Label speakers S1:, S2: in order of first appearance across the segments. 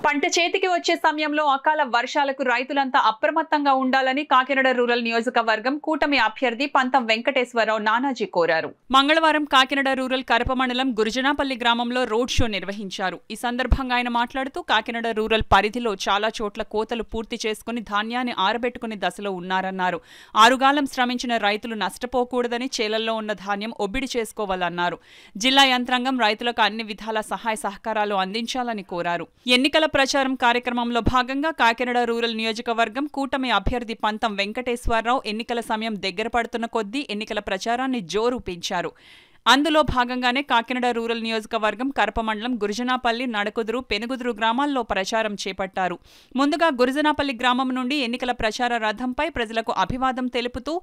S1: పంట చేతికి వచ్చే సమయంలో అకాల వర్షాలకు రైతులంతా అప్రమత్తంగా ఉండాలని కాకినాడ రూరల్ నియోజకవర్గం కూటమి అభ్యర్థి పంతం వెంకటేశ్వరరావు నానాజీ కోరారు. మంగళవారం కాకినాడ రూరల్ కరప మండలం గురుజనాపల్లి గ్రామంలో రోడ్ షో నిర్వహించారు. ఈ సందర్భంగా ఆయన మాట్లాడుతూ కాకినాడ రూరల్ పరిధిలో చాలా చోట్ల కోతలు పూర్తి చేసుకుని ధాన్యాన్ని ఆరబెట్టుకునే దశలో ఉన్నారన్నారు. ఆరుగాలం శ్రమించిన రైతులు నష్టపోకూడదని చేలల్లో ఉన్న ధాన్యం ఒబ్బిడి చేసుకోవాలన్నారు. జిల్లా యంత్రాంగం రైతులకు అన్ని విధాల సహాయ సహకారాలు అందించాలని కోరారు. ఎన్నికల ప్రచారం కార్యక్రమంలో భాగంగా కాకినాడ రూరల్ నియోజకవర్గం కూటమి అభ్యర్థి పంతం వెంకటేశ్వరరావు ఎన్నికల సమయం దగ్గర పడుతున్న కొద్దీ ఎన్నికల ప్రచారాన్ని జోరు పెంచారు. అందులో భాగంగానే కాకినాడ రూరల్ నియోజకవర్గం కరప మండలం గురుజనాపల్లి, నడకుదురు, పెనుగుదురు గ్రామాల్లో ప్రచారం చేపట్టారు. ముందుగా గురుజనాపల్లి గ్రామం నుండి ఎన్నికల ప్రచార రథంపై ప్రజలకు అభివాదం తెలుపుతూ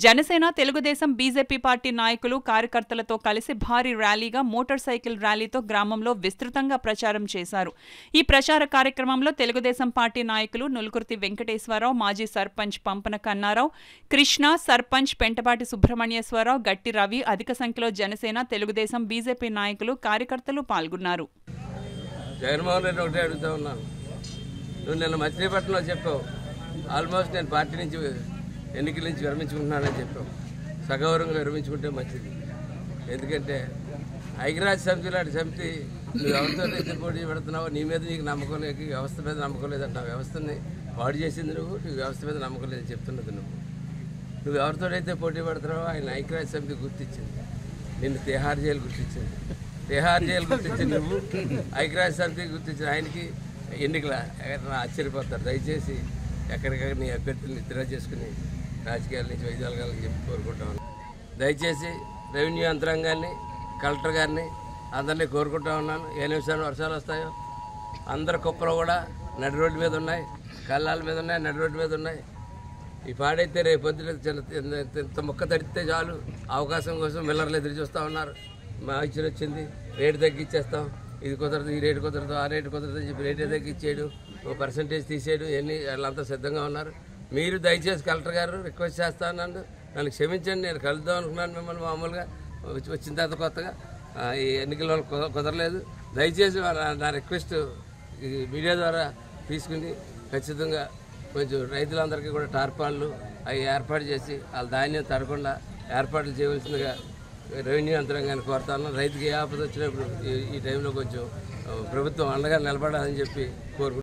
S1: జనసేన, తెలుగుదేశం, బీజేపీ పార్టీ నాయకులు, కార్యకర్తలతో కలిసి భారీ ర్యాలీగా మోటార్ సైకిల్ ర్యాలీతో గ్రామంలో విస్తృతంగా ప్రచారం చేశారు. ఈ ప్రచార కార్యక్రమంలో తెలుగుదేశం పార్టీ నాయకులు నులుకుర్తి వెంకటేశ్వరరావు, మాజీ సర్పంచ్ పంపన కన్నారావు, కృష్ణ, సర్పంచ్ పెంటపాటి సుబ్రహ్మణ్యేశ్వరరావు, గట్టి రవి, అధిక సంఖ్యలో జనసేన, తెలుగుదేశం, బీజేపీ నాయకులు, కార్యకర్తలు పాల్గొన్నారు.
S2: జగన్మోహన్ రెడ్డి ఒకటే అడుగుతా ఉన్నాను. నువ్వు నిన్న మచిలీపట్నంలో చెప్పావు, ఆల్మోస్ట్ నేను పార్టీ నుంచి ఎన్నికల నుంచి విరమించుకుంటున్నానని చెప్పావు. సగౌరవంగా విరమించుకుంటే మంచిది. ఎందుకంటే ఐక్యరాజ్య సమితి లాంటి సమితి నువ్వు ఎవరితో అయితే పోటీ పెడుతున్నావో నీ మీద నీకు నమ్మకం లేక వ్యవస్థ మీద నమ్మకం లేదంటావు. వ్యవస్థని పాడు చేసింది నువ్వు, నీ వ్యవస్థ మీద నమ్మకం లేదని చెప్తున్నది నువ్వు ఎవరితోనైతే పోటీ పడుతున్నావో ఆయన ఐక్యరాజ్య సమితి గుర్తించింది, నిన్ను తిహార్ జైలు గుర్తించింది. తిహార్ జైలు గుర్తించి నువ్వు ఐక్యరాజ్య సమితి గుర్తించిన ఆయనకి ఎన్నికల ఆశ్చర్యపోతారు. దయచేసి ఎక్కడికక్కడ నీ అభ్యర్థులను నిద్ర చేసుకుని రాజకీయాల నుంచి వైద్యాలకు చెప్పి కోరుకుంటాను. దయచేసి రెవెన్యూ యంత్రాంగాన్ని, కలెక్టర్ గారిని అందరినీ కోరుకుంటా ఉన్నాను. ఏ నిమిషాలు వర్షాలు వస్తాయో అందరి కుప్పలు కూడా నడి రోడ్డు మీద ఉన్నాయి, కళ్ళాల మీద ఉన్నాయి, నడి రోడ్డు మీద ఉన్నాయి. ఈ పాడైతే రేపు పొద్దున ఇంత మొక్క తడితే చాలు అవకాశం కోసం మిల్లర్లు ఎదురు చూస్తూ ఉన్నారు. మా ఇచ్చిన వచ్చింది, రేటు తగ్గించేస్తాం, ఇది కుదరదు, ఈ రేటు కుదరదు, ఆ రేటు కుదరదు అని చెప్పి రేటే తగ్గించేయడం, ఓ పర్సంటేజ్ తీసేయడం, ఇవన్నీ వాళ్ళంతా సిద్ధంగా ఉన్నారు. మీరు దయచేసి కలెక్టర్ గారు రిక్వెస్ట్ చేస్తా ఉన్నాను, నన్ను క్షమించండి. నేను కలుద్దాం అనుకున్నాను మిమ్మల్ని మామూలుగా వచ్చిన తర్వాత కొత్తగా ఈ ఎన్నికల కుదరలేదు. దయచేసి నా రిక్వెస్ట్ మీడియా ద్వారా తీసుకుని ఖచ్చితంగా కొంచెం రైతులందరికీ కూడా టార్పాళ్ళు అవి ఏర్పాటు చేసి వాళ్ళ ధాన్యం తడకుండా ఏర్పాట్లు చేయవలసిందిగా రెవెన్యూ యంత్రాంగాన్ని కోరుతాను. రైతుకి ఏ ఆపద వచ్చినప్పుడు ఈ టైంలో కొంచెం ప్రభుత్వం అండగా నిలబడాలని చెప్పి కోరుకుంటున్నాను.